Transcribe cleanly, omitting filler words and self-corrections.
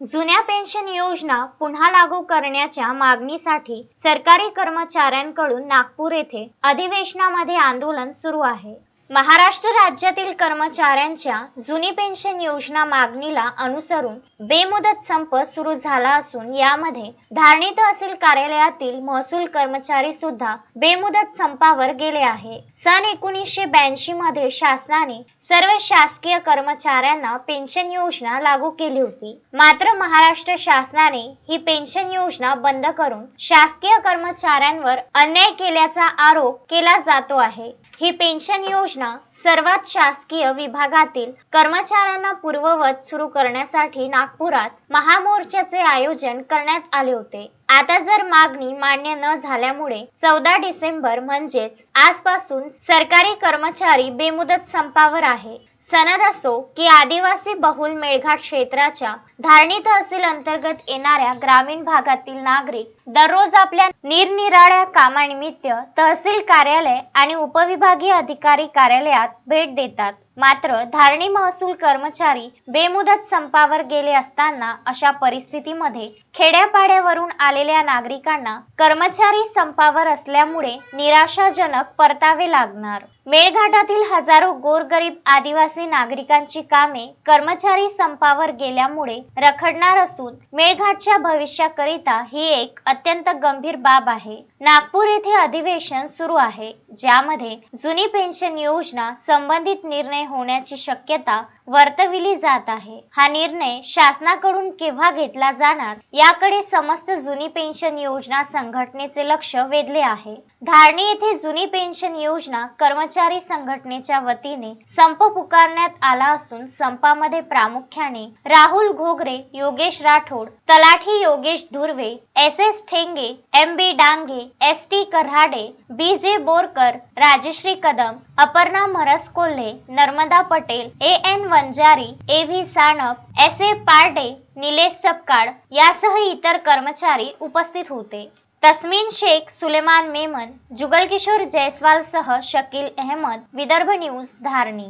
जुन्या पेन्शन योजना पुन्हा लागू करण्याच्या मागणीसाठी सरकारी कर्मचाऱ्यांकडून नागपूर येथे अधिवेशनामध्ये आंदोलन सुरू आहे। महाराष्ट्र राज्यातील कर्मचाऱ्यांच्या जुनी पेन्शन योजना मागणीला अनुसरून बेमुदत संप सुरू झाला असून यामध्ये धारणी तहसील कार्यालयातील महसूल कर्मचारी सुद्धा बेमुदत संपावर गेले आहे। सन 1982 मध्ये शासनाने सर्व शासकीय कर्मचाऱ्यांना पेन्शन योजना लागू केली होती। मात्र महाराष्ट्र शासनाने ही पेन्शन योजना बंद करून शासकीय कर्मचाऱ्यांवर अन्याय केल्याचा आरोप केला जातो आहे। ही पेन्शन योजना सर्वात शासकीय विभागातील कर्मचाऱ्यांना पूर्ववत सुरू करण्यासाठी नागपुरात महामोर्चाचे आयोजन करण्यात आले होते। आता जर मागणी मान्य न झाल्यामुळे 14 डिसेंबर म्हणजेच आजपासून सरकारी कर्मचारी बेमुदत संपावर आहे। सनद असो की आदिवासी बहुल मेळघाट क्षेत्राच्या धारणी तहसील अंतर्गत येणाऱ्या ग्रामीण भागातील नागरिक दररोज आपल्या निरनिराळ्या कामानिमित्त तहसील कार्यालय आणि उपविभागीय अधिकारी कार्यालयात भेट देतात। मात्र धारणी महसूल कर्मचारी बेमुदत संपावर गेले असताना अशा परिस्थितीमध्ये खेड्यापाड्यावरून आलेल्या नागरिकांना कर्मचारी संपावर असल्यामुळे निराशाजनक परतावे लागणार। मेळघाटातील हजारो गोरगरीब आदिवासी नागरिकांची कामे कर्मचारी संपावर गेल्यामुळे रखडणार असून मेळघाटच्या भविष्याकरिता ही एक अत्यंत गंभीर बाब आहे। नागपूर येथे अधिवेशन सुरू आहे, ज्यामध्ये जुनी पेन्शन योजना संबंधित निर्णय होण्याची शक्यता वर्तविली जात आहे। हा निर्णय शासनाकडून केव्हा घेतला जाणार याकडे समस्त जुनी पेन्शन योजना संघटनेचे लक्ष वेधले आहे। धारणी येथे जुनी पेन्शन योजना कर्मचारी संघटनेच्या वतीने संप पुकारण्यात आला असून संपामध्ये प्रामुख्याने राहुल घोगरे, योगेश राठोड, तलाठी Yogesh Dhurve, SS ठेंगे, MB Dange, ST Karade, BJ Borkar, Rajshri Kadam, Aparna मरस Kolhe, Narmada Patel, AN Vanjari, AV Sanap, SA पारडे, निलेश सपकाळ यासह इतर कर्मचारी उपस्थित होते। तस्मीन शेख, सुलेमान मेमन, जुगल किशोर जयस्वाल सह शकील अहमद, विदर्भ न्यूज, धारणी।